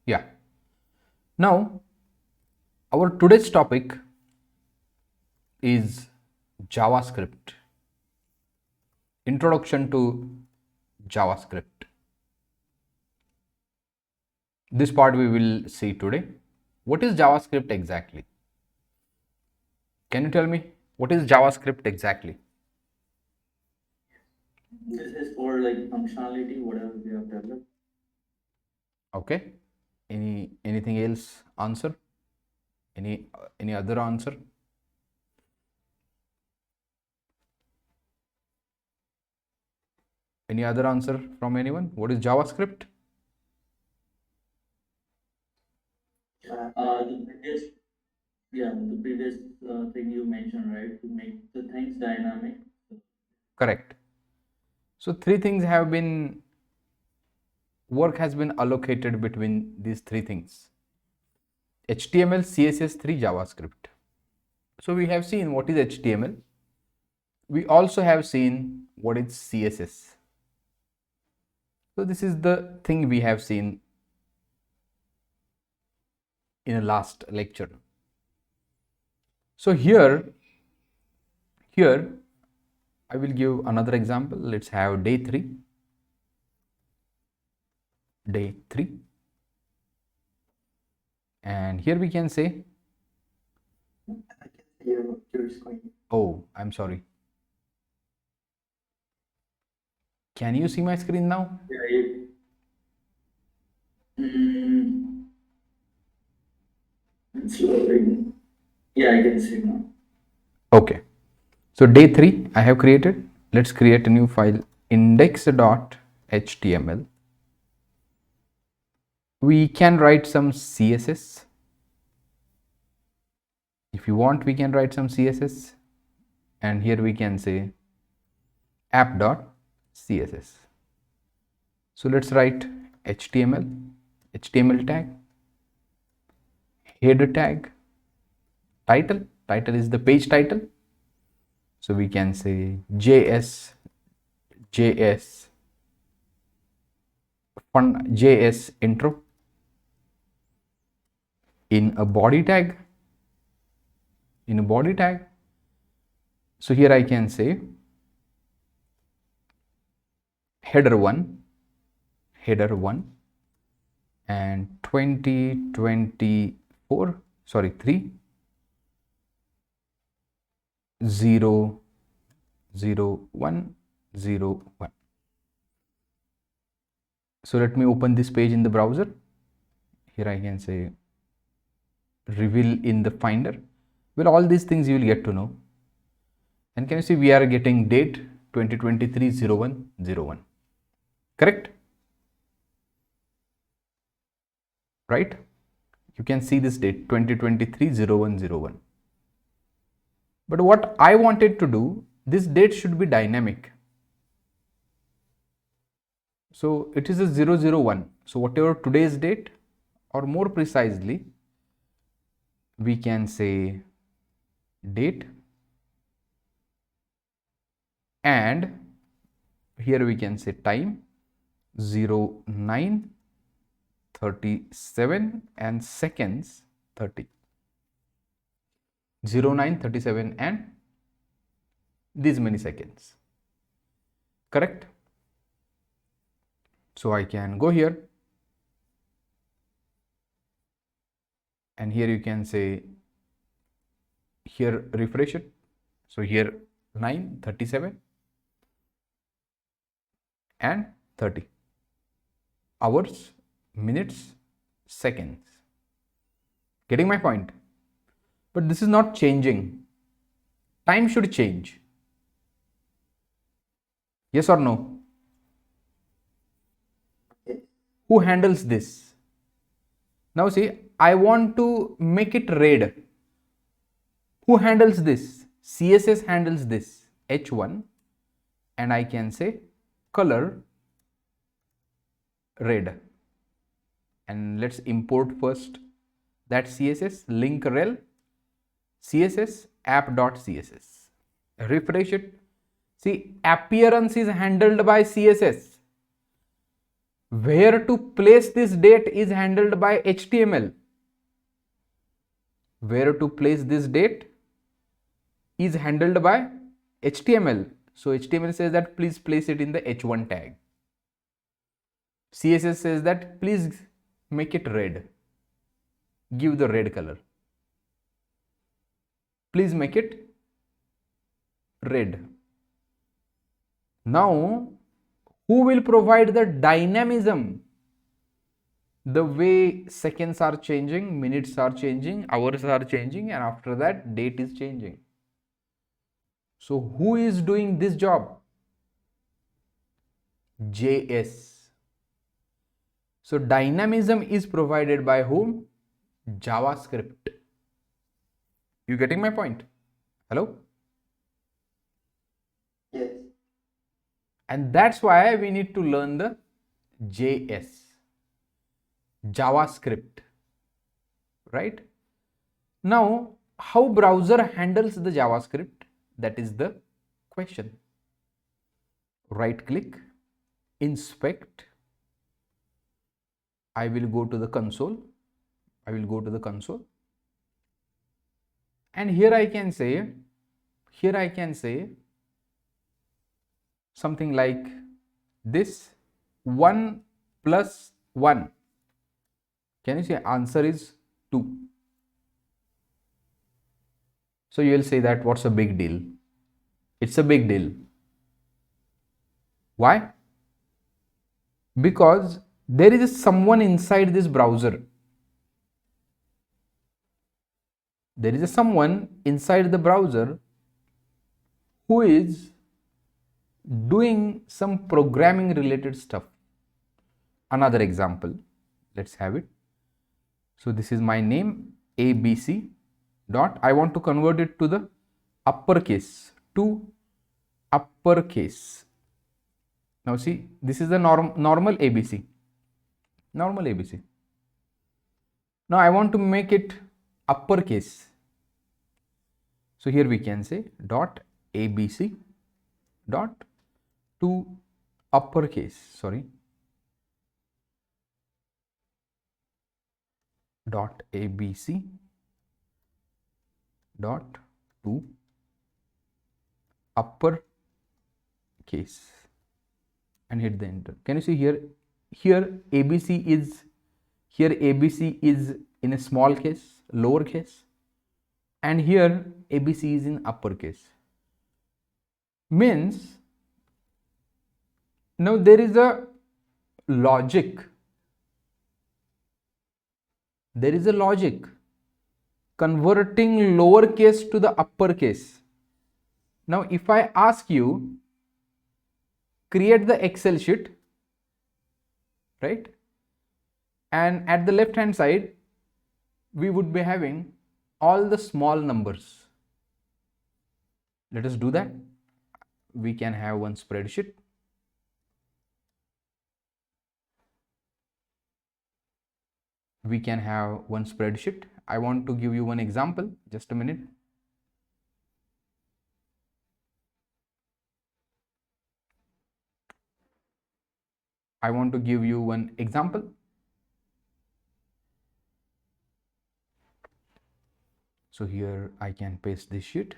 Yeah. Now, our today's topic is JavaScript. Introduction to JavaScript. This part we will see today. What is JavaScript exactly? Can you tell me what is JavaScript exactly? This is for like functionality, whatever we have developed. Okay. Anything else answer? Any other answer? Any other answer from anyone? What is JavaScript? The previous, yeah, the previous thing you mentioned, right, to make the things dynamic. Correct. So three things have been work has been allocated between these three things: HTML, CSS3, JavaScript. So we have seen what is HTML. We also have seen what is CSS. So this is the thing we have seen in a last lecture. So here I will give another example. Let's have day 3. Day 3. And here we can say, I can see your screen. oh, I'm sorry. Can you see my screen now? Yeah, mm, it's loading. Yeah, I can see now. Okay. So day 3 I have created. Let's create a new file, index.html. We can write some CSS. If you want, we can write some CSS. And here we can say app.css. So let's write HTML tag, header tag, title is the page title. So we can say JS intro. In a body tag, so here I can say header 1 and 2024 3 0 0 1 0 1. So let me open this page in the browser. Here I can say reveal in the finder. Well, all these things you will get to know. And can you see we are getting date 2023-01-01. Correct? Right? You can see this date 2023-01-01. But what I wanted to do, this date should be dynamic. So it is a 001. So whatever today's date, or more precisely, we can say date, and here we can say time 09:37 and seconds 30. 09:37 and these many seconds. Correct? So I can go here, and here you can say, here refresh it. So here 9:37 and 30 hours, minutes, seconds. Getting my point? But this is not changing. Time should change. Yes or no? Who handles this? Now see, I want to make it red. Who handles this? CSS handles this, H1, and I can say color red. And let's import first that CSS, link rel CSS app.css. Refresh it. See, appearance is handled by CSS. Where to place this date is handled by HTML. Where to place this date is handled by HTML. So HTML says that please place it in the h1 tag. CSS says that please make it red. Give the red color. Please make it red. Now, who will provide the dynamism? The way seconds are changing, minutes are changing, hours are changing, and after that, date is changing. So, who is doing this job? JS. So, dynamism is provided by whom? JavaScript. You getting my point? Hello? Yes. And that's why we need to learn the JS, JavaScript, right? Now, how browser handles the JavaScript? That is the question. Right click, inspect. I will go to the console. And here I can say something like this: 1 plus 1. Can you see answer is 2? So you will say that what's a big deal? It's a big deal. Why? Because there is someone inside this browser. There is someone inside the browser who is doing some programming related stuff. Another example, let's have it. So this is my name, ABC dot. I want to convert it to the uppercase, Now see, this is the normal ABC. Now I want to make it uppercase. So here we can say dot ABC dot to uppercase, dot ABC dot to uppercase, and hit the enter. Can you see here ABC is in a small case, lower case, and here ABC is in uppercase. Means now there is a logic. Converting lowercase to the uppercase. Now if I ask you, create the Excel sheet, right? And at the left hand side, we would be having all the small numbers. Let us do that. We can have one spreadsheet. I want to give you one example. Just a minute. I want to give you one example. So here I can paste this sheet.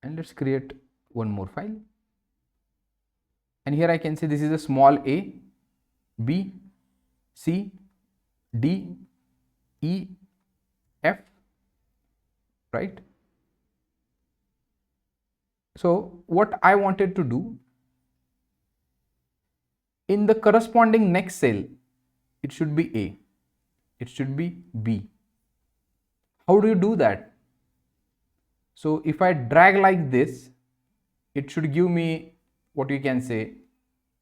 And let's create one more file. And here I can say this is a small a, b, c, d, e, f, right? So what I wanted to do, in the corresponding next cell, it should be A, it should be B. How do you do that? So if I drag like this, it should give me what you can say,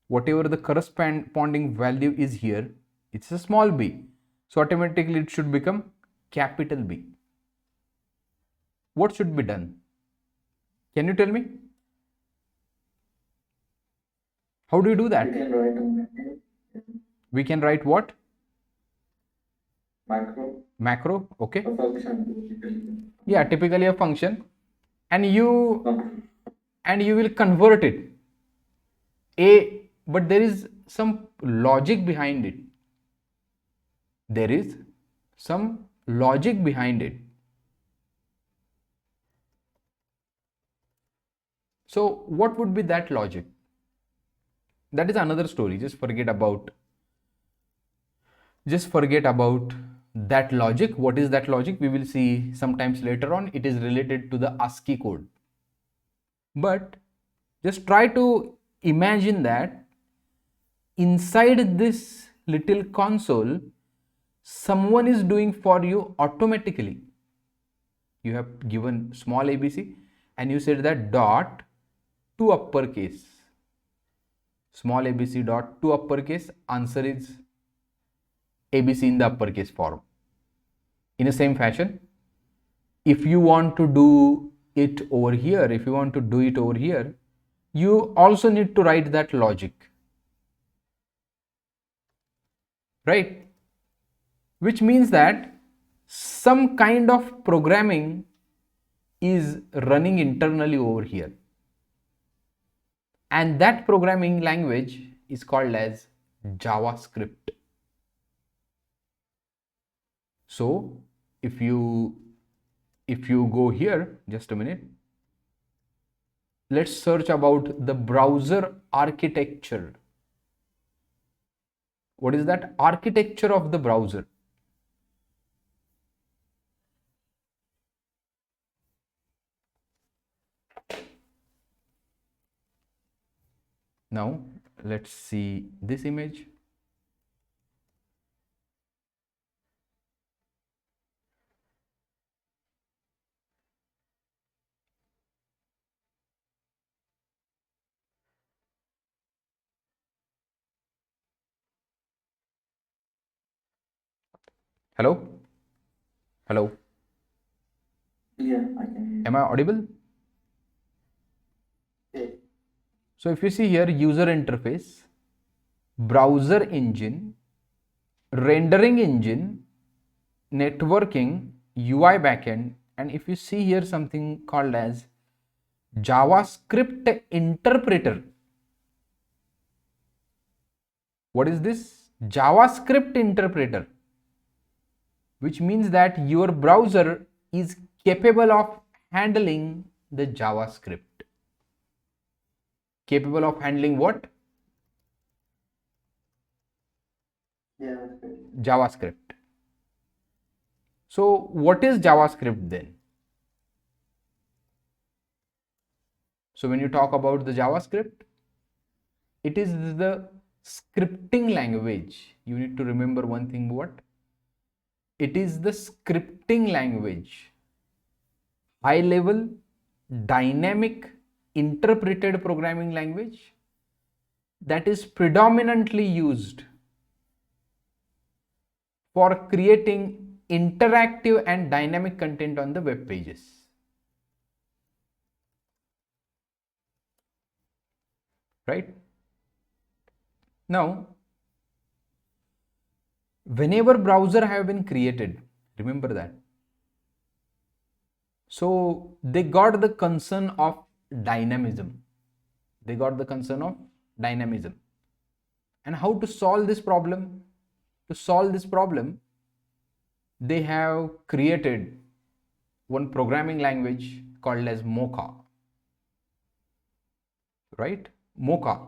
whatever the corresponding value is here, it's a small b. So automatically it should become capital B. What should be done? Can you tell me? How do you do that? We can write what? Macro, okay. A function. Yeah, typically a function, and you will convert it. A but there is some logic behind it. There is some logic behind it. So what would be that logic? That is another story. Just forget about that logic. What is that logic? We will see sometimes later on. It is related to the ASCII code. But just try to imagine that inside this little console, someone is doing for you automatically. You have given small abc and you said that dot to uppercase. Small abc dot to uppercase, answer is abc in the uppercase form. In the same fashion, if you want to do it over here, you also need to write that logic, right? Which means that some kind of programming is running internally over here, and that programming language is called as JavaScript. So if you go here, just a minute, let's search about the browser architecture. What is that architecture of the browser? Now let's see this image. Hello? Hello? Yeah, I can hear you. Am I audible? Okay. So if you see here, user interface, browser engine, rendering engine, networking, UI backend, and if you see here something called as JavaScript interpreter. What is this? JavaScript interpreter, which means that your browser is capable of handling the JavaScript. Capable of handling what? JavaScript. So what is JavaScript then? So when you talk about the JavaScript, it is the scripting language. You need to remember one thing, what? It is the scripting language. High level, dynamic, interpreted programming language that is predominantly used for creating interactive and dynamic content on the web pages. Right? Now, whenever browser have been created, remember that. So they got the concern of dynamism. And how to solve this problem? To solve this problem, they have created one programming language called as Mocha. Right? Mocha.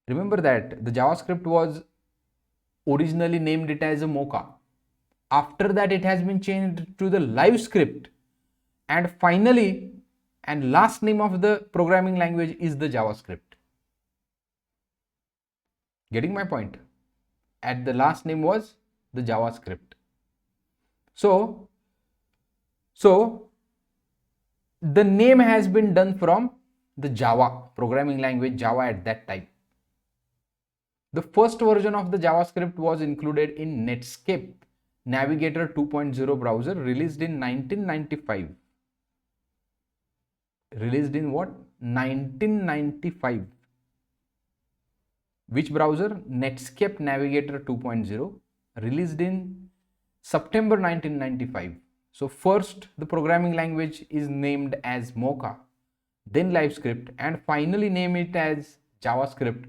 Remember that the JavaScript was originally named it as a Mocha. After that, it has been changed to the LiveScript, and finally, and last name of the programming language is the JavaScript. Getting my point? At the last name was the JavaScript. So the name has been done from the Java programming language, Java at that time. The first version of the JavaScript was included in Netscape Navigator 2.0 browser, released in 1995. Released in what? 1995. Which browser? Netscape Navigator 2.0, released in September 1995. So first the programming language is named as Mocha. then LiveScript, and finally name it as JavaScript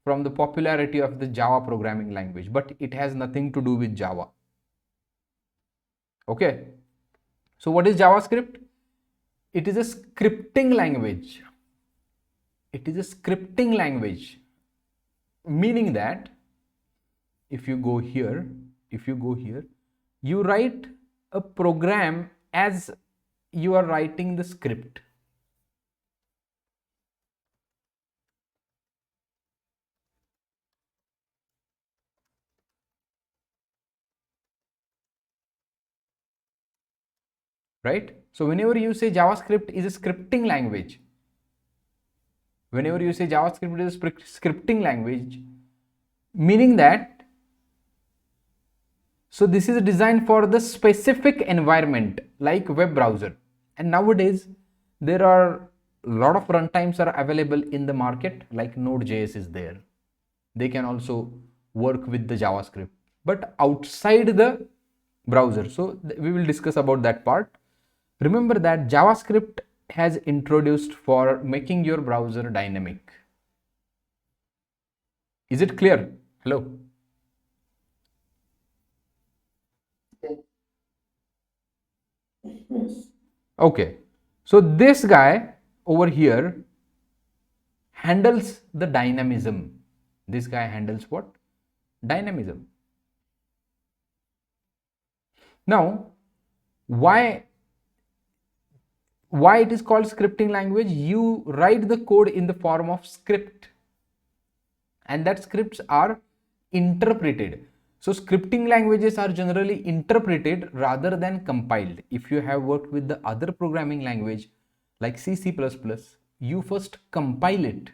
from the popularity of the Java programming language, but it has nothing to do with Java. Okay. So what is JavaScript? It is a scripting language. It is a scripting language, meaning that if you go here, you write a program as you are writing the script. Right? So whenever you say JavaScript is a scripting language, scripting language, meaning that, so this is designed for the specific environment like web browser. And nowadays there are a lot of runtimes are available in the market, like Node.js is there. They can also work with the JavaScript, but outside the browser. So we will discuss about that part. Remember that JavaScript has introduced for making your browser dynamic. Is it clear? Hello? Yes. Okay. So this guy over here handles the dynamism. This guy handles what? Dynamism. Now, why it is called scripting language? You write the code in the form of script, and that scripts are interpreted. So scripting languages are generally interpreted rather than compiled. If you have worked with the other programming language like C++, you first compile it.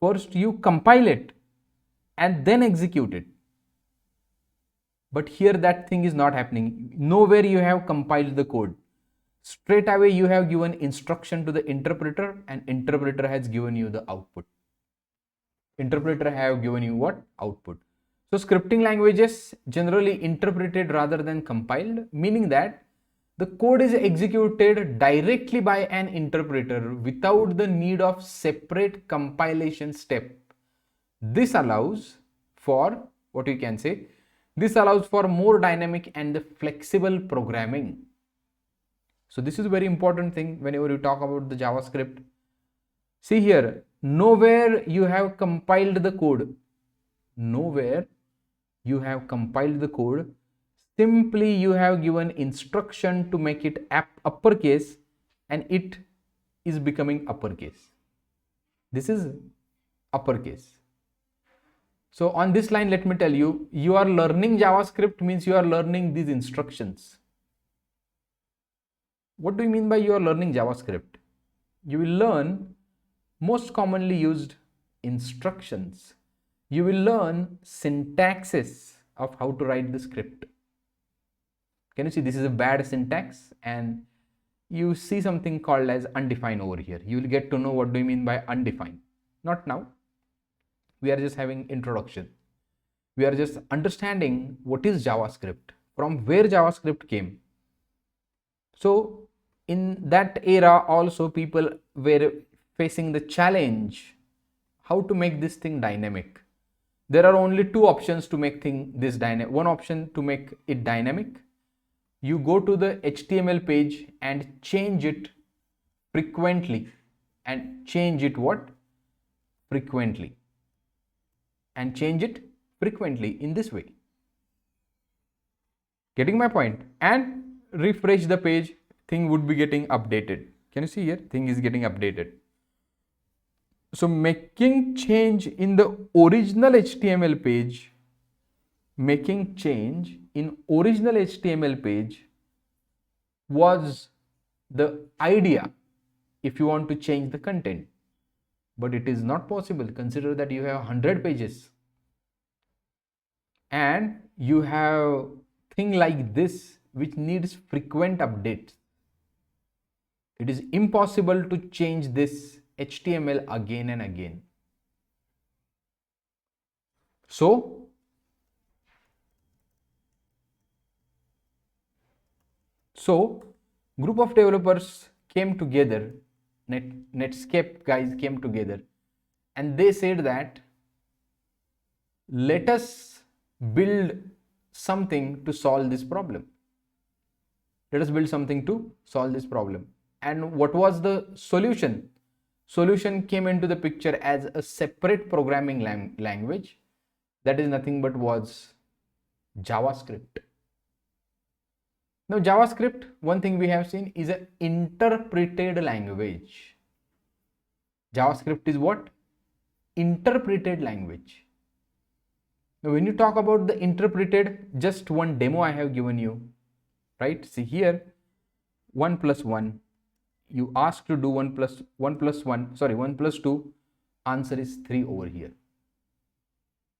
First you compile it and then execute it. But here that thing is not happening. Nowhere you have compiled the code. Straight away you have given instruction to the interpreter, and interpreter has given you the output. Interpreter have given you what? Output. So scripting languages generally interpreted rather than compiled, meaning that the code is executed directly by an interpreter without the need of separate compilation step. This allows for what you can say, this allows for more dynamic and flexible programming. So this is a very important thing whenever you talk about the JavaScript. See here, nowhere you have compiled the code. Nowhere you have compiled the code. Simply you have given instruction to make it uppercase, and it is becoming uppercase. This is uppercase. So on this line, let me tell you, you are learning JavaScript means you are learning these instructions. What do you mean by you are learning JavaScript? You will learn most commonly used instructions. You will learn syntaxes of how to write the script. Can you see this is a bad syntax, and you see something called as undefined over here. You will get to know what do you mean by undefined. Not now. We are just having introduction. We are just understanding what is JavaScript, from where JavaScript came. So in that era also people were facing the challenge how to make this thing dynamic. There are only two options to make this dynamic. One option to make it dynamic, you go to the HTML page and change it frequently, and change it what? Frequently. And change it frequently in this way. Getting my point? And refresh the page, thing would be getting updated. Can you see here? Thing is getting updated. So making change in the original HTML page, was the idea if you want to change the content. But it is not possible. Consider that you have 100 pages and you have thing like this which needs frequent updates. It is impossible to change this HTML again and again. So group of developers came together Netscape guys came together and they said that let us build something to solve this problem. Let us build something to solve this problem. And what was the solution? Solution came into the picture as a separate programming language that is nothing but was JavaScript. Now JavaScript, one thing we have seen, is an interpreted language. JavaScript is what? Interpreted language. Now when you talk about the interpreted, just one demo I have given you, right? See here, 1 plus 1, you ask to do 1 plus 2, answer is 3 over here.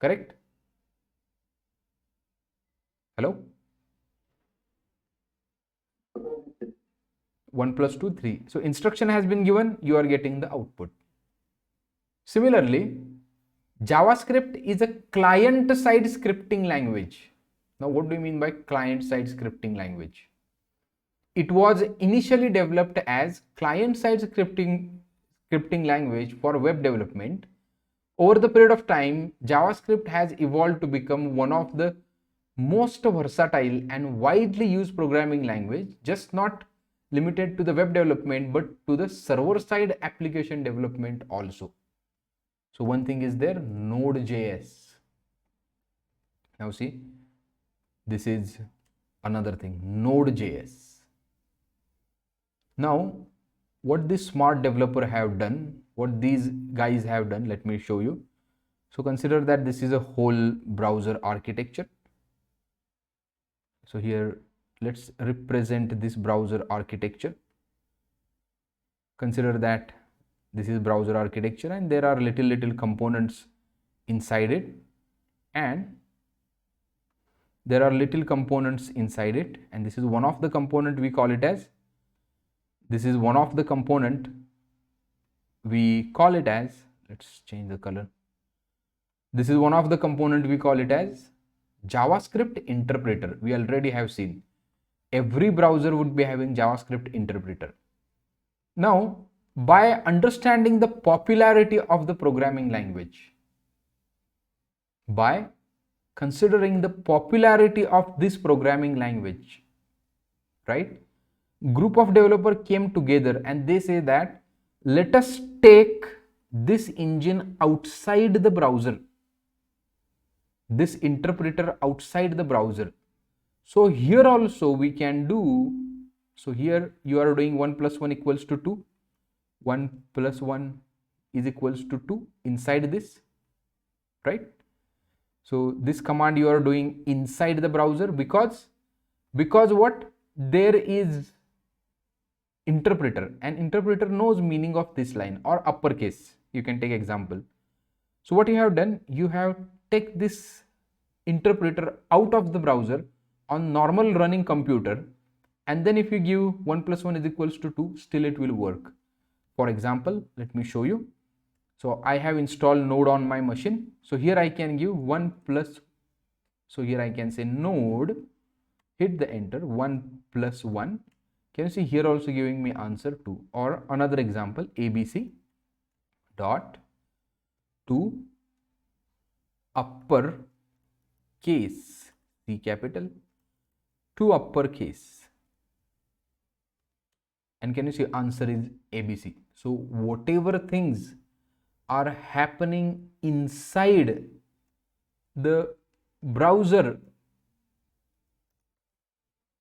Correct? Hello? 1 plus 2, 3. So instruction has been given, you are getting the output. Similarly, JavaScript is a client-side scripting language. Now, what do you mean by client-side scripting language? It was initially developed as client-side scripting language for web development. Over the period of time, JavaScript has evolved to become one of the most versatile and widely used programming language, just not limited to the web development, but to the server-side application development also. So one thing is there, Node.js. Now see, this is another thing, Node.js. Now, what this smart developer have done, what these guys have done, let me show you. So consider that this is a whole browser architecture. So here, let's represent this browser architecture. Consider that this is browser architecture and there are little components inside it, and there are little components inside it, and this is one of the component, we call it as, this is one of the component, we call it as, let's change the color, this is one of the component, we call it as JavaScript interpreter. We already have seen every browser would be having JavaScript interpreter. Now, by understanding the popularity of the programming language, by considering the popularity of this programming language, right? Group of developers came together and they say that let us take this engine outside the browser, this interpreter outside the browser. So here also we can do, so here you are doing 1 plus 1 equals to 2, 1 plus 1 is equals to 2 inside this, right? So this command you are doing inside the browser because what? There is interpreter, and interpreter knows meaning of this line or uppercase. You can take example. So what you have done, you have take this interpreter out of the browser on normal running computer, and then if you give 1 plus 1 is equals to 2, still it will work. For example, let me show you. So I have installed Node on my machine. So here I can give 1 plus, so here I can say Node, hit the enter, 1 plus 1. Can you see here also giving me answer 2? Or another example, ABC dot to upper case, C capital to uppercase, and can you see answer is ABC. So whatever things are happening inside the browser,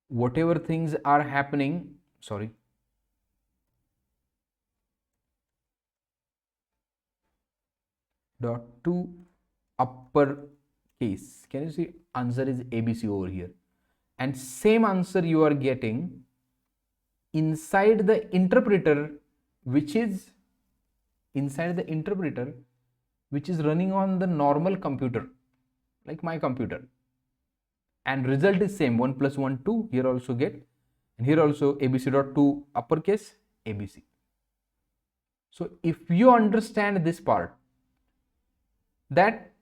whatever things are happening, sorry, dot to upper case, can you see answer is ABC over here, and same answer you are getting inside the interpreter, which is inside the interpreter which is running on the normal computer like my computer, and result is same, 1 plus 1 2, here also get, and here also ABC dot to uppercase ABC. So if you understand this part, that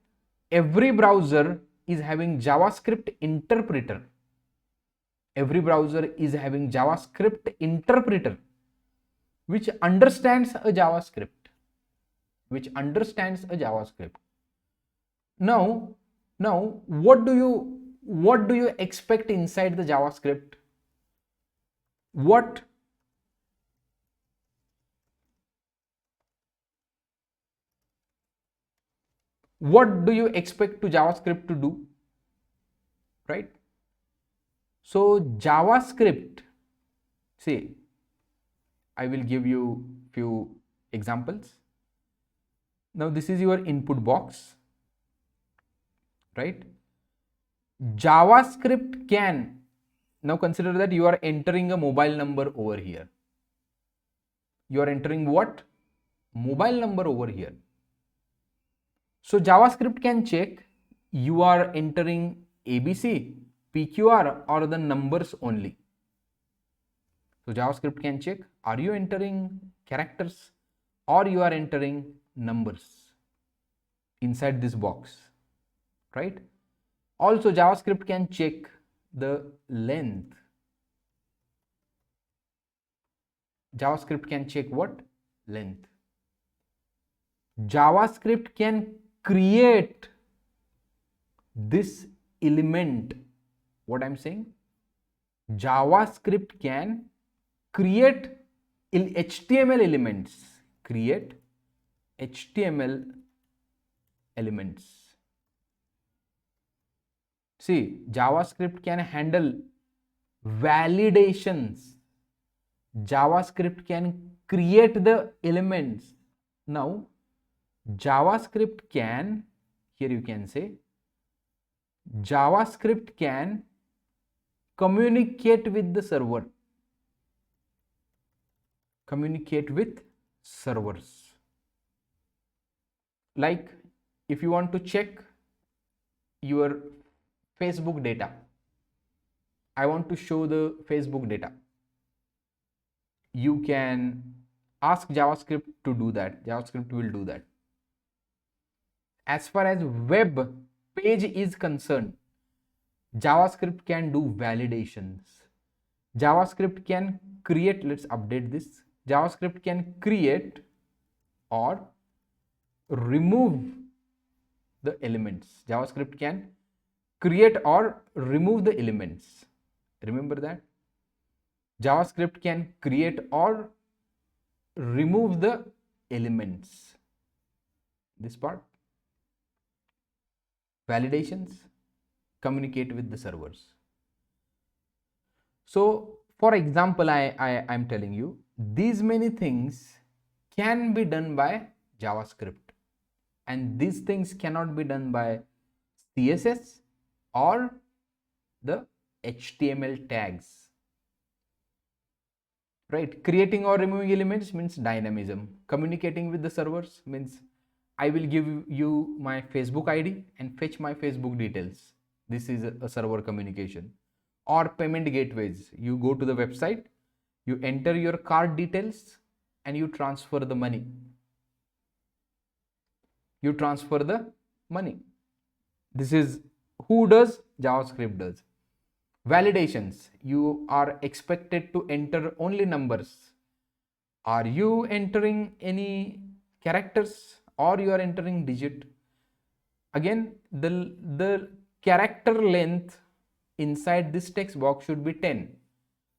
every browser is having JavaScript interpreter, every browser is having JavaScript interpreter, which understands a JavaScript, which understands a JavaScript. Now, what do you expect inside the JavaScript? What do you expect to JavaScript to do? Right? So JavaScript, see, I will give you few examples. Now this is your input box, right? JavaScript can, now consider that you are entering a mobile number over here. You are entering what? Mobile number over here. So JavaScript can check you are entering ABC, PQR or the numbers only. So JavaScript can check, are you entering characters or you are entering numbers inside this box, right? Also JavaScript can check the length. JavaScript can check what? Length. JavaScript can create this element. What I'm saying? JavaScript can create HTML elements. Create HTML elements. See, JavaScript can handle validations. JavaScript can create the elements. Now, JavaScript can, here you can say, JavaScript can communicate with the server. Communicate with servers. Like if you want to check your Facebook data, I want to show the Facebook data. You can ask JavaScript to do that. JavaScript will do that. As far as web page is concerned, JavaScript can do validations. JavaScript can create, let's update this. JavaScript can create or remove the elements. JavaScript can create or remove the elements. Remember that? JavaScript can create or remove the elements. This part. Validations, communicate with the servers. So for example, I'm telling you, these many things can be done by JavaScript, and these things cannot be done by CSS or the HTML tags. Right? Creating or removing elements means dynamism. Communicating with the servers means I will give you my Facebook ID and fetch my Facebook details. This is a server communication. Or payment gateways. You go to the website, you enter your card details and you transfer the money. You transfer the money. This is who does? JavaScript does. Validations. You are expected to enter only numbers. Are you entering any characters or you are entering digit? Again, the character length inside this text box should be 10.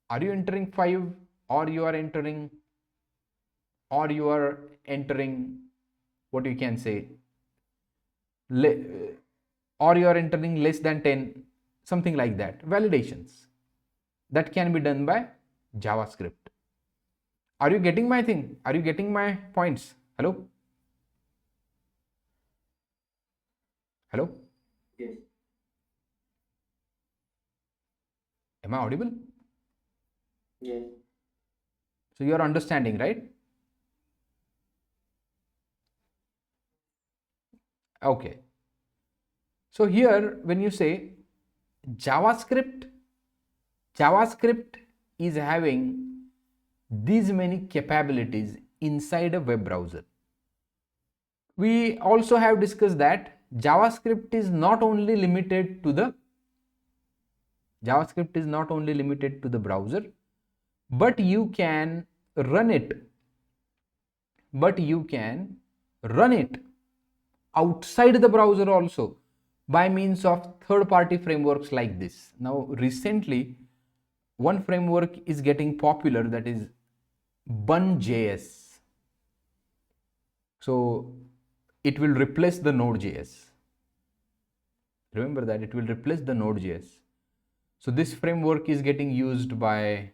Are you entering 5 or you are entering what you can say, or you are entering less than 10, something like that. Validations that can be done by JavaScript. Are you getting my thing? Are you getting my points? Hello? Hello? Yes. Am I audible? Yes. So you are understanding, right? Okay. So here when you say JavaScript is having these many capabilities inside a web browser. We also have discussed that JavaScript is not only limited to the browser, but you can run it but you can run it outside the browser also by means of third-party frameworks like this. Now, recently, one framework is getting popular, that is Bun.js. So it will replace the Node.js. Remember that it will replace the Node.js. So this framework is getting used by a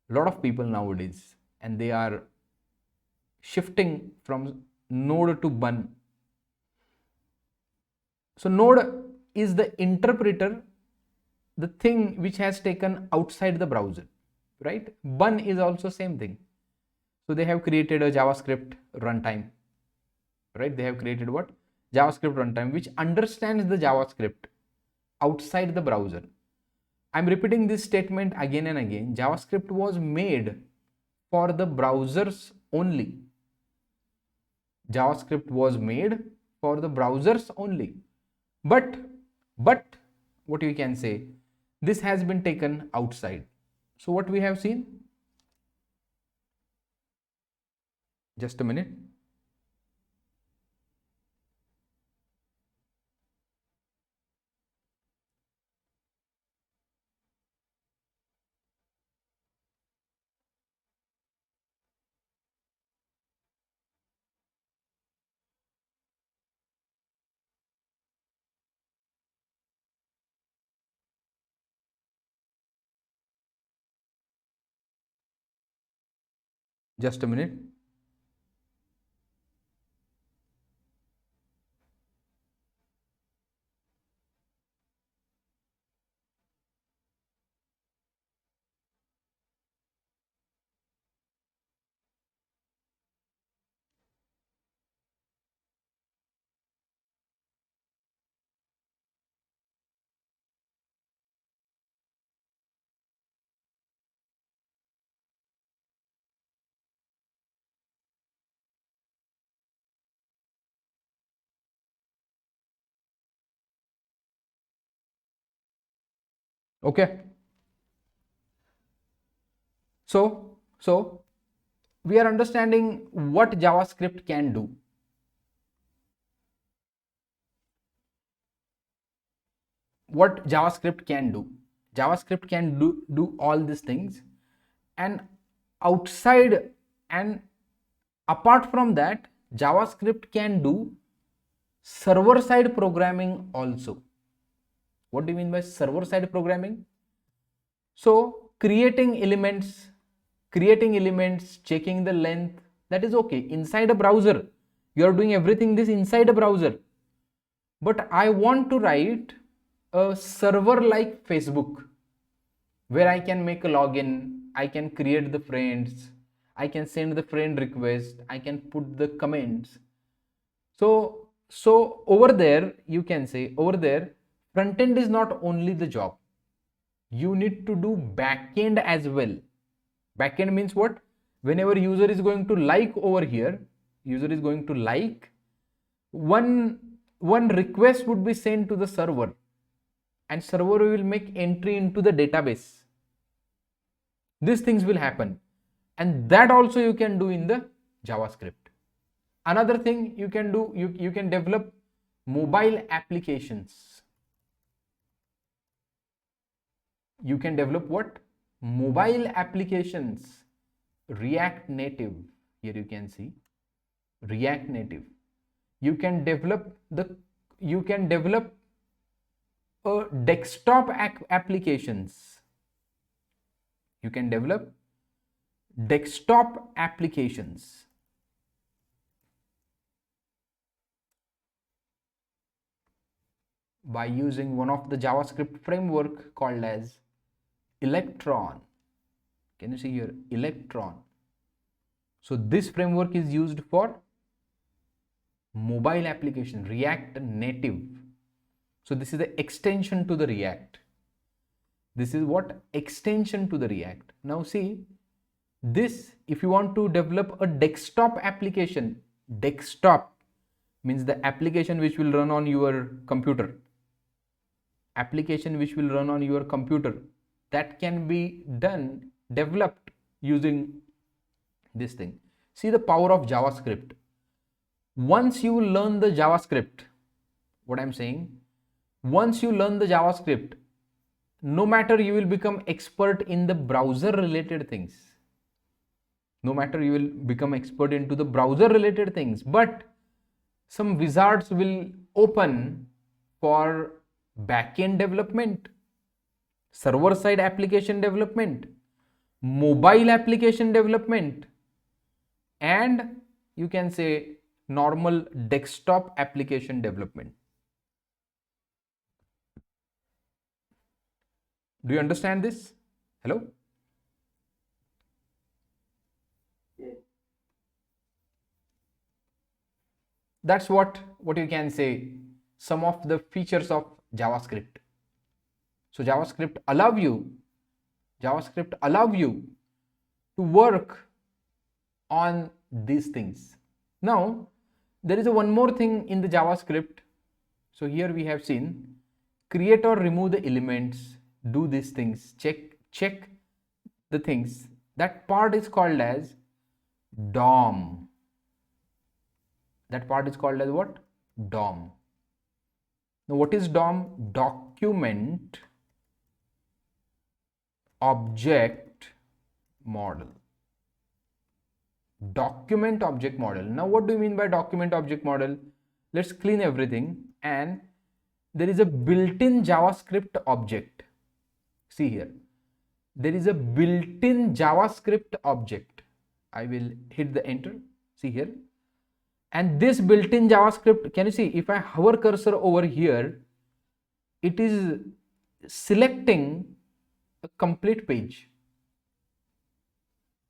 lot of people nowadays, and they are shifting from Node to Bun. So Node is the interpreter, the thing which has taken outside the browser, right? Bun is also same thing. So they have created a JavaScript runtime, right? They have created what? JavaScript runtime, which understands the JavaScript outside the browser. I'm repeating this statement again and again. JavaScript was made for the browsers only. JavaScript was made for the browsers only. But what you can say, this has been taken outside. So what we have seen? Just a minute. Just a minute. Okay. So we are understanding what JavaScript can do. What JavaScript can do. JavaScript can do all these things, and outside and apart from that, JavaScript can do server side programming also. What do you mean by server side programming? So creating elements, checking the length, that is okay inside a browser. You are doing everything this inside a browser. But I want to write a server like Facebook, where I can make a login, I can create the friends, I can send the friend request, I can put the comments. So over there, you can say over there, front end is not only the job. You need to do backend as well. Backend means what? Whenever user is going to like over here, user is going to like, one request would be sent to the server, and server will make entry into the database. These things will happen, and that also you can do in the JavaScript. Another thing you can do, you can develop mobile applications. You can develop what? Mobile applications. React Native. Here you can see React Native. You can develop desktop applications. You can develop desktop applications. By using one of the JavaScript framework called as Electron. Can you see here? Electron. So this framework is used for mobile application, React Native. So this is the extension to the React. This is what? Extension to the React. Now see, this, if you want to develop a desktop application, desktop means the application which will run on your computer. Application which will run on your computer, that can be developed using this thing. See the power of JavaScript. Once you learn the JavaScript, what I'm saying, once you learn the JavaScript, no matter you will become expert in the browser related things, no matter you will become expert into the browser related things, but some wizards will open for backend development, server side application development, mobile application development, and you can say normal desktop application development. Do you understand this? Hello? Yes. That's what you can say, some of the features of JavaScript. So JavaScript allow you to work on these things. Now there is one more thing in the JavaScript. So here we have seen create or remove the elements, do these things, check the things. That part is called as DOM. That part is called as what? DOM. Now what is DOM? Document Object Model. Document Object Model. Now what do you mean by Document Object Model? Let's clean everything. And there is a built-in JavaScript object. See here, there is a built-in JavaScript object. I will hit the enter. See here, and this built-in JavaScript, can you see, if I hover cursor over here, it is selecting a complete page.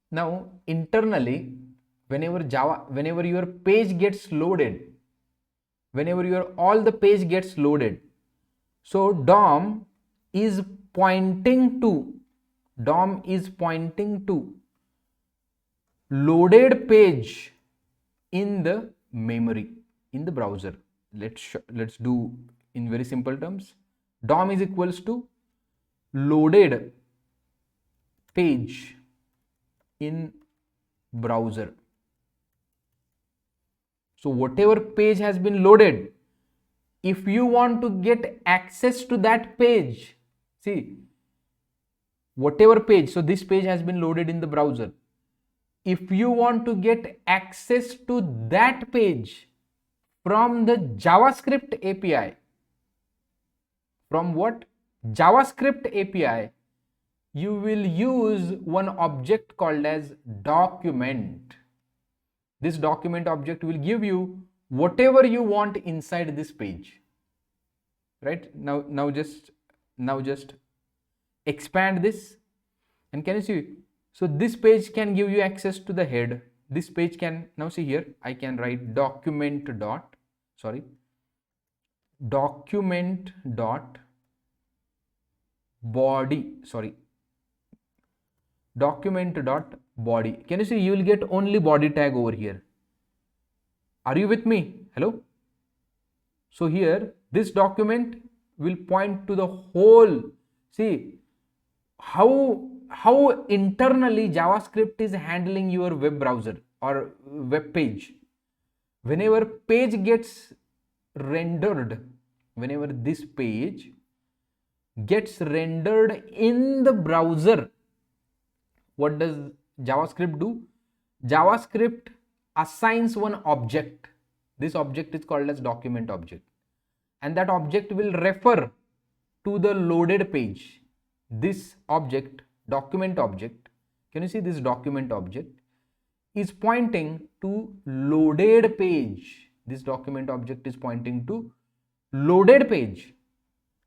Now internally, whenever your page gets loaded, all the page gets loaded, so DOM is pointing to loaded page in the memory in the browser. Let's do in very simple terms. DOM is equals to loaded page in browser. So whatever page has been loaded, if you want to get access to that page, see, whatever page, so this page has been loaded in the browser. If you want to get access to that page from the JavaScript API, from what? JavaScript API, you will use one object called as document. This document object will give you whatever you want inside this page. Right? Now just expand this, and can you see? So this page can give you access to the head. This page can, now see here, I can write document dot body. Can you see, you will get only body tag over here. Are you with me? Hello? So here this document will point to the whole. See how internally JavaScript is handling your web browser or web page. Whenever page gets rendered, whenever this page gets rendered in the browser, what does JavaScript do? JavaScript assigns one object. This object is called as document object, and that object will refer to the loaded page. This object, document object, can you see this document object is pointing to loaded page. This document object is pointing to loaded page,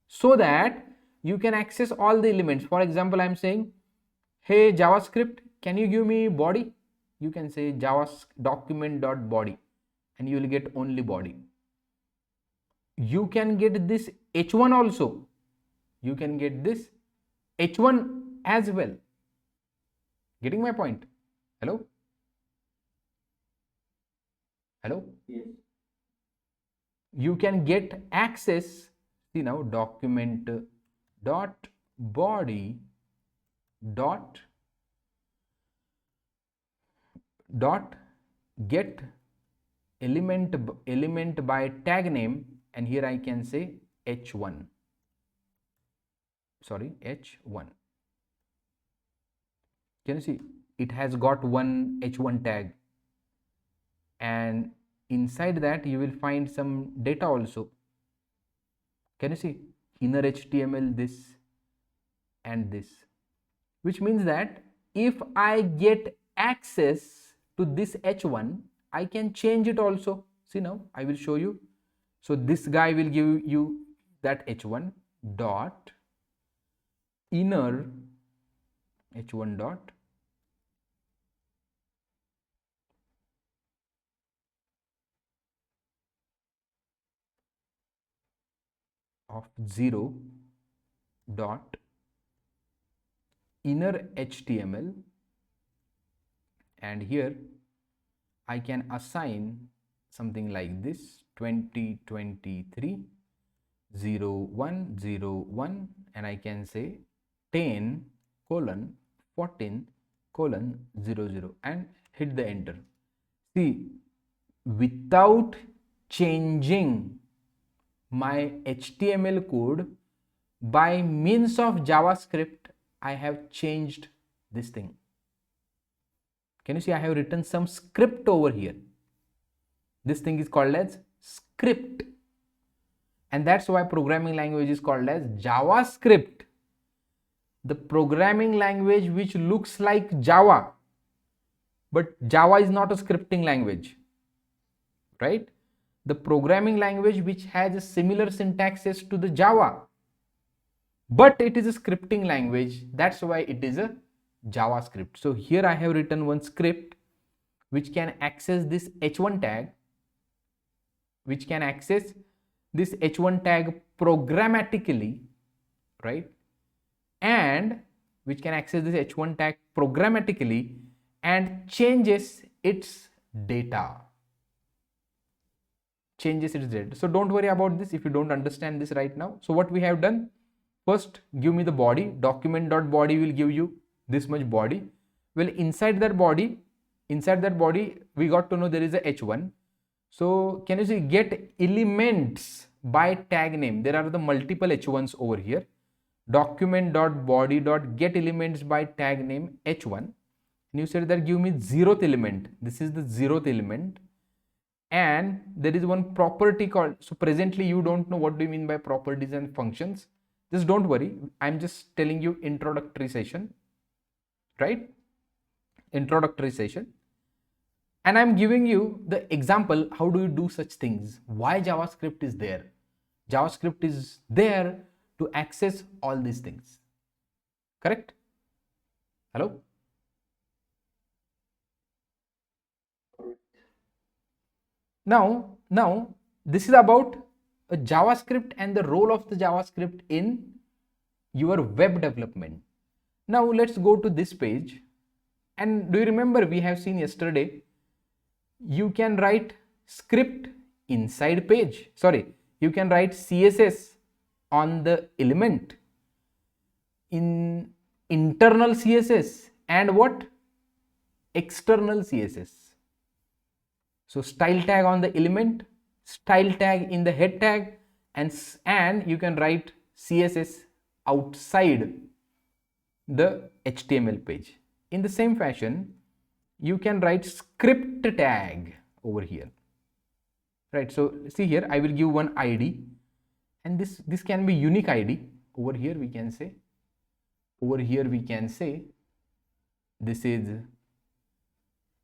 so that you can access all the elements. For example, I am saying, hey JavaScript, can you give me body? You can say document.body, and you will get only body. You can get this h1 also. You can get this h1 as well. Getting my point? Hello? Hello? Yes. You can get access. See now, document dot body dot get element by tag name, and here I can say h1, sorry, h1. Can you see it has got one h1 tag, and inside that you will find some data also. Can you see inner HTML, this and this, which means that if I get access to this h1, I can change it also. See, now I will show you. So this guy will give you that h1 dot inner h1 dot of 0 dot inner HTML, and here I can assign something like this 2023 0101, and I can say 10 colon 14 colon 00 and hit the enter. See, without changing my HTML code, by means of JavaScript, I have changed this thing. Can you see I have written some script over here? This thing is called as script, and that's why programming language is called as JavaScript. The programming language which looks like Java, but Java is not a scripting language, right? The programming language which has a similar syntaxes to the Java, but it is a scripting language, that's why it is a JavaScript. So here I have written one script which can access this h1 tag, programmatically, right? And which can access this h1 tag programmatically and changes its data. So don't worry about this if you don't understand this right now. So what we have done, first give me the body, document.body will give you this much body. Well, inside that body we got to know there is a h1. So can you see get elements by tag name? There are the multiple h1s over here. Document.body.get elements by tag name h1, and you said that give me 0th element. This is the 0th element, and there is one property called, so presently you don't know what do you mean by properties and functions. Just don't worry, I'm just telling you introductory session, right? Introductory session, and I'm giving you the example how do you do such things, why JavaScript is there. JavaScript is there to access all these things, correct? Hello? Now this is about a JavaScript and the role of the JavaScript in your web development. Now let's go to this page, and do you remember we have seen yesterday you can write script inside page, you can write CSS on the element, in internal CSS and what external CSS. So style tag on the element, style tag in the head tag, and you can write CSS outside the HTML page. In the same fashion, you can write script tag over here, right? So see here, I will give one ID, and this can be unique ID. Over here we can say this is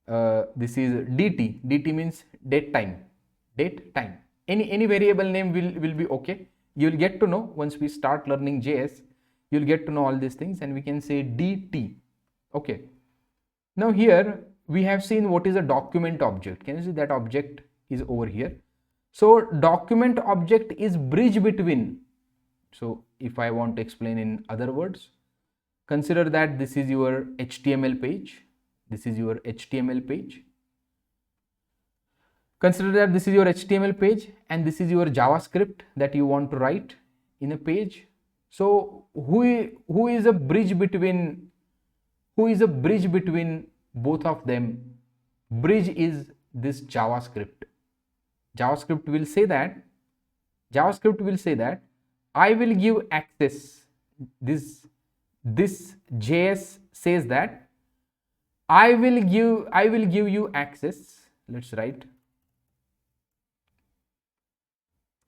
dt. dt means date time. Any variable name will be okay. You will get to know once we start learning JS, you will get to know all these things, and we can say dt. Okay, now here we have seen what is a document object. Can you see that object is over here? So document object is bridge between. So if I want to explain in other words, consider that this is your HTML page. Consider that this is your HTML page and this is your JavaScript that you want to write in a page. So who is a bridge between both of them? Bridge is this JavaScript. JavaScript will say that I will give access. This JS says that I will give you access. Let's write.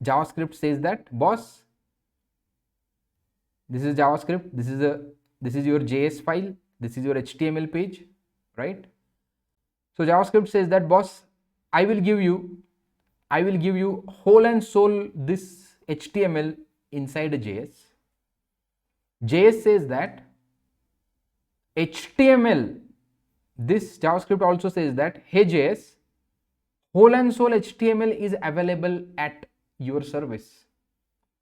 JavaScript says that, boss, this is JavaScript, this is your JS file, this is your HTML page, right? So JavaScript says that, boss, I will give you whole and soul this HTML inside a JS. JS says that HTML, this JavaScript also says that, hey JS, whole and soul HTML is available at your service.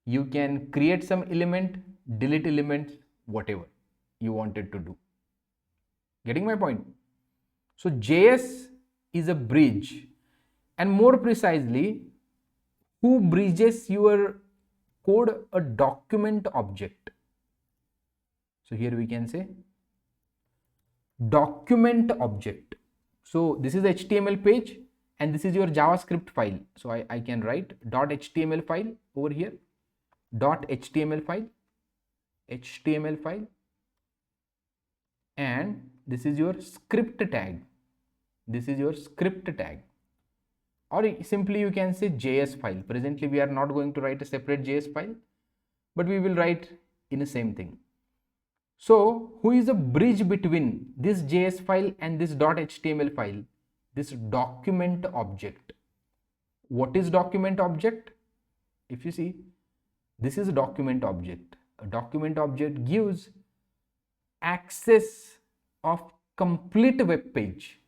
You can create some element, delete elements, whatever you wanted to do. Getting my point? So JS is a bridge, and more precisely, who bridges your code? A document object. So here we can say document object. So this is the HTML page and this is your JavaScript file. So I can write .html file over here, .html file, and this is your script tag. This is your script tag, or simply you can say JS file. Presently we are not going to write a separate JS file, but we will write in the same thing. So who is the bridge between this JS file and this .html file? This document object. What is document object? If you see, this is a document object. A document object gives access of complete web page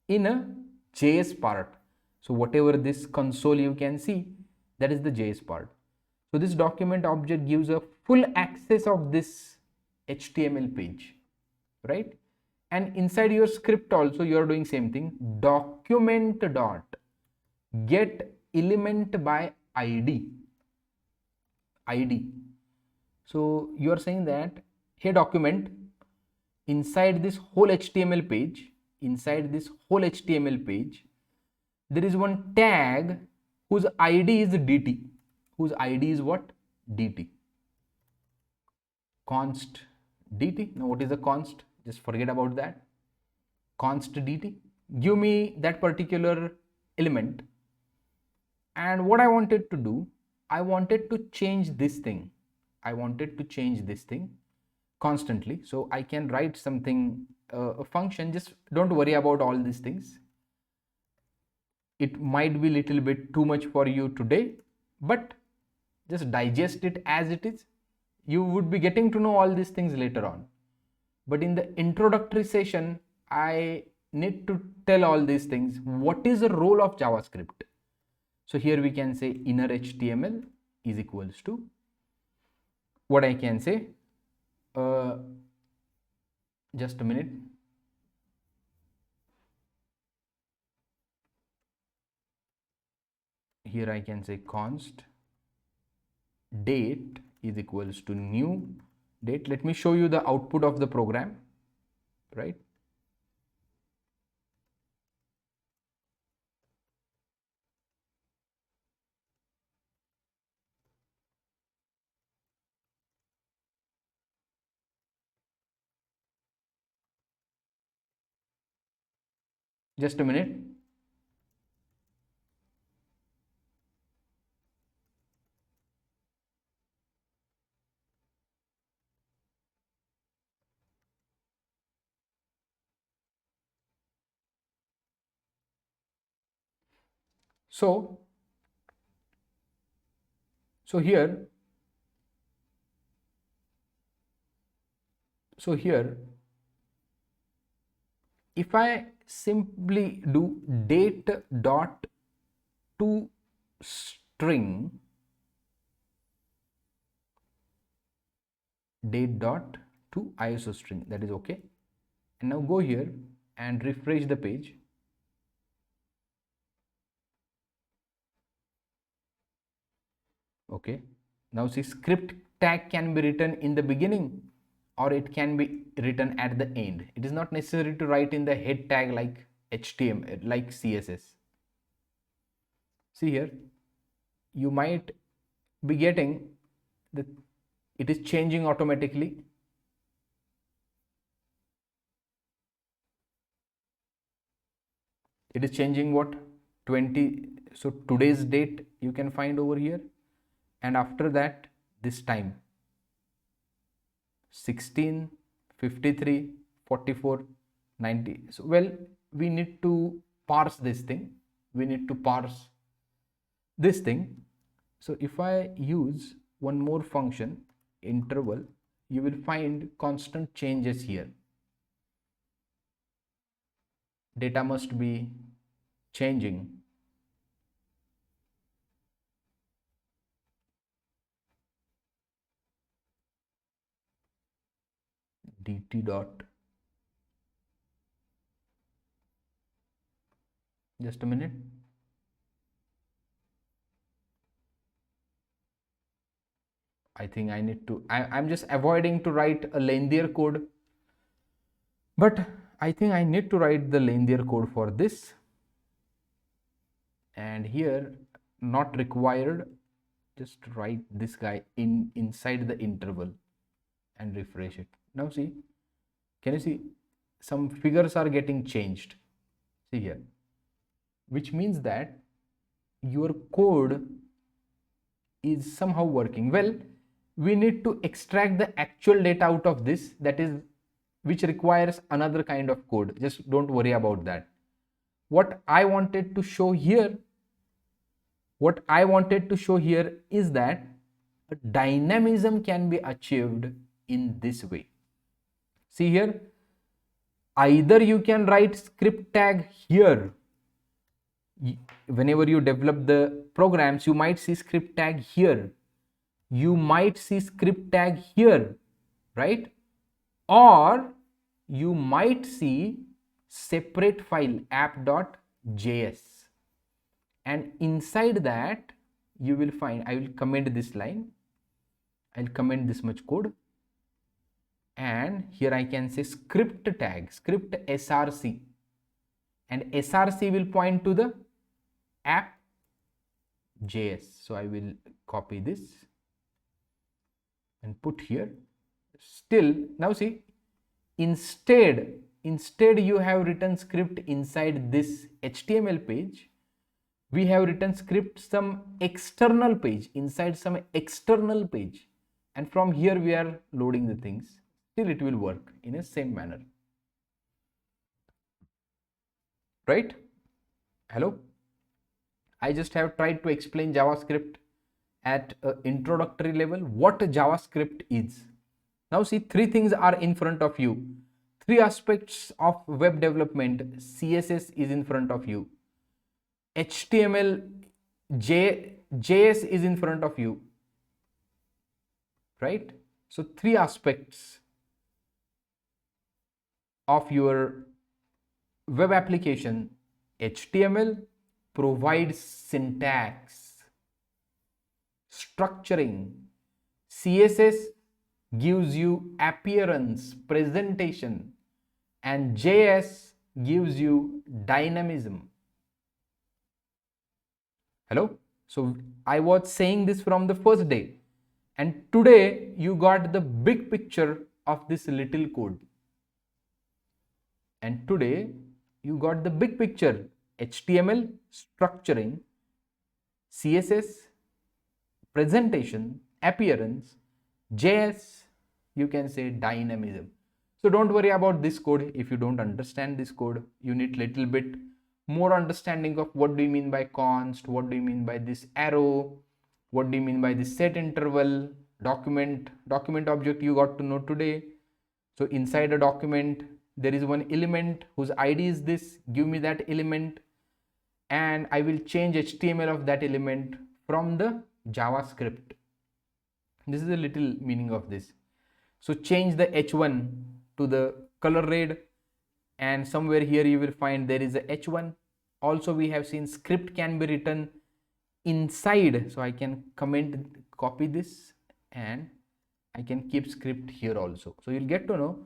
in a JS part. So whatever this console you can see, that is the JS part. So this document object gives a full access of this HTML page, right? And inside your script also you are doing same thing. Document dot get element by ID. So you are saying that, hey document, inside this whole HTML page, there is one tag whose ID is DT. Whose ID is what? DT. Const DT. Now what is a const? Just forget about that. Const DT. Give me that particular element. And what I wanted to do, I wanted to change this thing. Constantly. So I can write something, a function. Just don't worry about all these things. It might be little bit too much for you today, but just digest it as it is. You would be getting to know all these things later on. But in the introductory session, I need to tell all these things. What is the role of JavaScript? So here we can say inner HTML is equals to, what I can say, just a minute. Here I can say const date is equals to new date. Let me show you the output of the program, right? Just a minute. So here if I simply do date dot to string, date dot to ISO string, that is okay. And now go here and refresh the page. Okay, now see, script tag can be written in the beginning or it can be written at the end. It is not necessary to write in the head tag like HTML, like CSS. See here, you might be getting that it is changing automatically. It is changing what? 20. So today's date you can find over here, and after that this time 16, 53, 44, 90. So well, we need to parse this thing. We need to parse this thing. So if I use one more function, interval, you will find constant changes here. Data must be changing. dt dot, just a minute. I think I need to, I'm just avoiding to write a lengthier code, but I think I need to write the lengthier code for this. And here, not required, just write this guy inside the interval and refresh it. Now see, can you see some figures are getting changed? See here, which means that your code is somehow working well. We need to extract the actual data out of this, that is, which requires another kind of code. Just don't worry about that. What I wanted to show here is that dynamism can be achieved in this way. See here, either you can write script tag here. Whenever you develop the programs, you might see script tag here, you might see script tag here, right? Or you might see separate file app.js, and inside that you will find, I will comment this line, I'll comment this much code, and here I can say script tag, script src, and src will point to the app.js. So I will copy this and put here. Still, now see, instead you have written script inside this HTML page, we have written script some external page, inside some external page, and from here we are loading the things. Still it will work in a same manner, right? Hello, I just have tried to explain JavaScript at an introductory level, what JavaScript is. Now see, three things are in front of you. Three aspects of web development. CSS is in front of you. HTML, JS is in front of you, right? So three aspects of your web application. HTML provides syntax, structuring. CSS gives you appearance, presentation, and JS gives you dynamism. Hello? So I was saying this from the first day, and today you got the big picture of this little code. And today you got the big picture: HTML, structuring, CSS, presentation, appearance, JS, you can say dynamism. So don't worry about this code. If you don't understand this code, you need little bit more understanding of what do you mean by const, what do you mean by this arrow, what do you mean by this set interval, document object you got to know today. So inside a document there is one element whose ID is this, give me that element, and I will change HTML of that element from the JavaScript. This is a little meaning of this. So change the H1 to the color red, and somewhere here you will find there is a H1. Also we have seen script can be written inside, so I can copy this, and I can keep script here also. So you'll get to know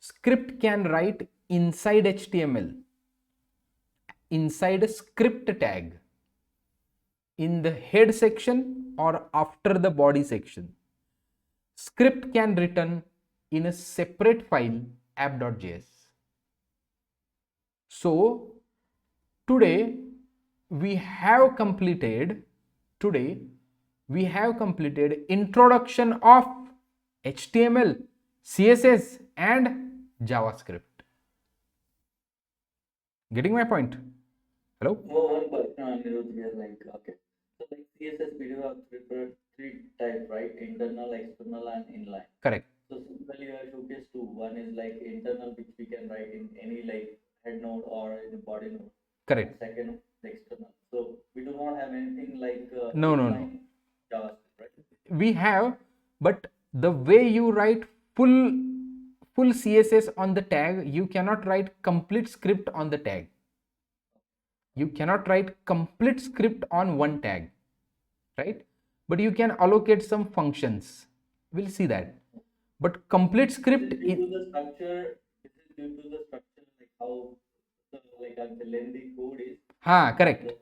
script can write inside HTML. inside a script tag in the head section or after the body section. Script can return in a separate file app.js. So today we have completed introduction of HTML, CSS and JavaScript. Getting my point? Hello? One question on Anirudh here, like, okay. So like CSS, we do have three types, right? Internal, external, and inline. Correct. So simply I showcase two. One is like internal, which we can write in any like head node or in a body node. Correct. And second, the external. So we do not have anything like No. inline JavaScript, right? We have, but the way you write full CSS on the tag, you cannot write complete script on the tag. You cannot write complete script on one tag, right? But you can allocate some functions. We'll see that. But complete script This is due to the structure. This is due to the structure, like how the lengthy code is. Correct.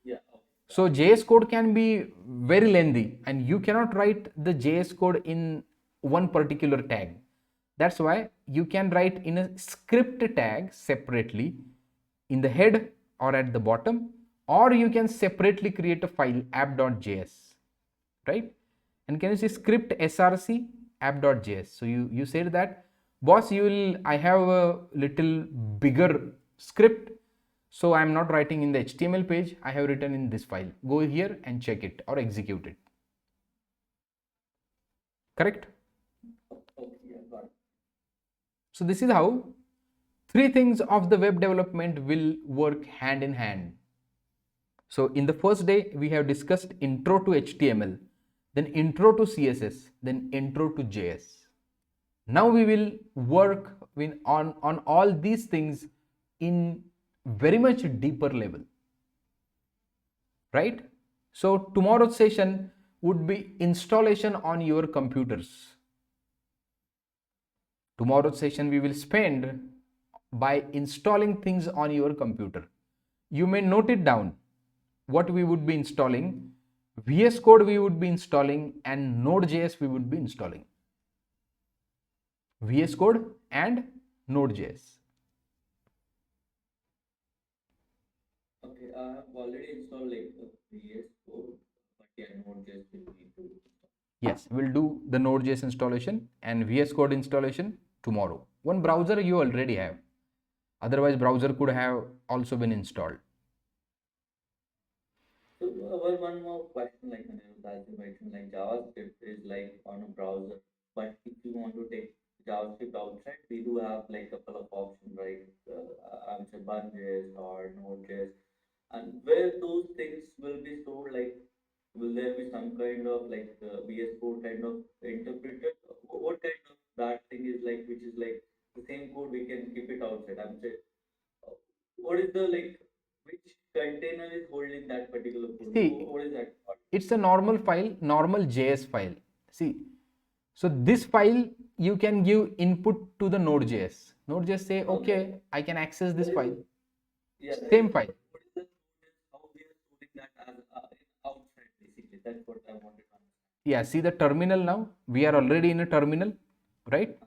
Yeah. So JS code can be very lengthy and you cannot write the JS code in one particular tag. That's why you can write in a script tag separately in the head or at the bottom, or you can separately create a file app.js, right? And can you see script src app.js? So you said that, boss, I have a little bigger script, so I'm not writing in the HTML page, I have written in this file. Go here and check it or execute it. Correct? So this is how three things of the web development will work hand in hand. So in the first day, we have discussed intro to HTML, then intro to CSS, then intro to JS. Now we will work on all these things in very much deeper level, right? So tomorrow's session would be installation on your computers. Tomorrow's session we will spend by installing things on your computer. You may note it down what we would be installing. VS Code we would be installing and Node.js we would be installing. VS Code and Node.js. Okay, I have already installed like VS Code, but yeah, Node.js will need to. Yes, we'll do the Node.js installation and VS Code installation tomorrow. One browser you already have. Otherwise, browser could have also been installed. So one more question, like as you mentioned, like JavaScript is like on a browser, but if you want to take JavaScript outside, we do have like a couple of options, right? I'm say Bun.js or Node.js, and where those things will be stored, like will there be some kind of like VS Code kind of interpreter? What kind of that thing is like, which is like the same code we can keep it outside? I'm saying, what is the like, which container is holding that particular code? See, What is that part? it's a normal file, normal JS file. See, so this file you can give input to the Node.js. Node.js say, okay, I can access this file. Yeah, Same file. what is the how we are storing that as outside basically? That's what I wanted to understand. Yeah, see the terminal now. We are already in a terminal, right?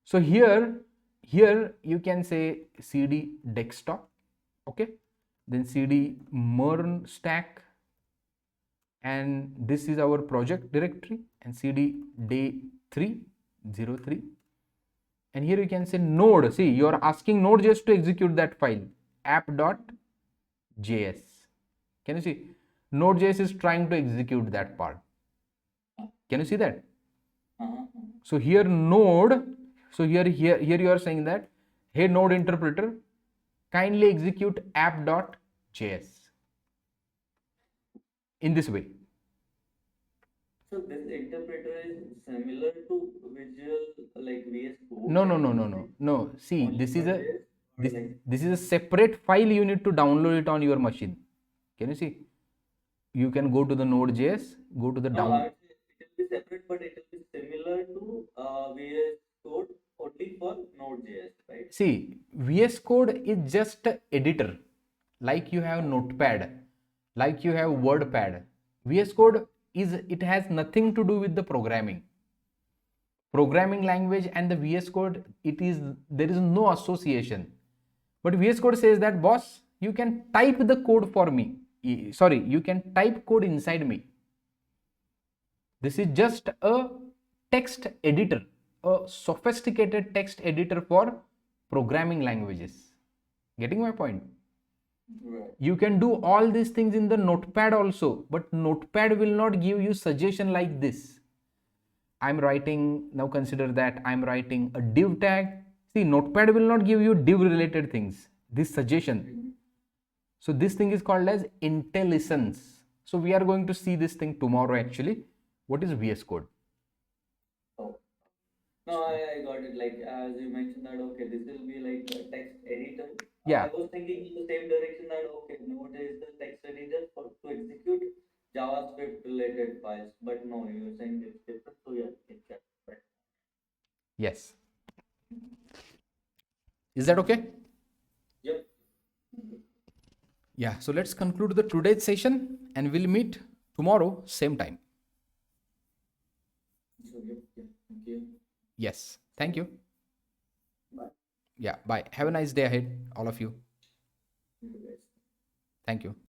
So here you can say cd desktop, okay, then cd mern stack, and this is our project directory, and cd day 303, and here you can say node. See, you are asking Node.js to execute that file app.js. Can you see? Node.js is trying to execute that part. Can you see that? So here node, so here you are saying that, hey node interpreter, kindly execute app.js in this way. So this interpreter is similar to Visual like VS Code. No. See, Only this is for a this, or this like this is a separate file. You need to download it on your machine. Can you see? You can go to the Node.js, go to the no, down. it will be separate, but it will be similar to VS Code only for Node.js, right? See, VS Code is just a editor. like you have Notepad, like you have WordPad. VS Code it has nothing to do with the programming language and the VS Code. There is no association. But VS Code says that, boss, you can type the code for me. Sorry, you can type code inside me. This is just a text editor, a sophisticated text editor for programming languages. Getting my point? Right. You can do all these things in the Notepad also, but Notepad will not give you suggestion like this. I'm writing, now consider that I'm writing a div tag. See, Notepad will not give you div related things, this suggestion. So this thing is called as IntelliSense. So we are going to see this thing tomorrow actually. What is VS Code? Oh. No, I got it. Like as you mentioned that okay, this will be like a text editor. Yeah. I was thinking in the same direction that okay, nowadays the text editor for to execute JavaScript related files, but no, you're saying it's different. So yeah, it's right. Yes. Is that okay? Yep. Yeah. So let's conclude the today's session and we'll meet tomorrow, same time. So yep. Thank you. Yes. Thank you. Bye. Yeah. Bye. Have a nice day ahead, all of you. You guys. Thank you.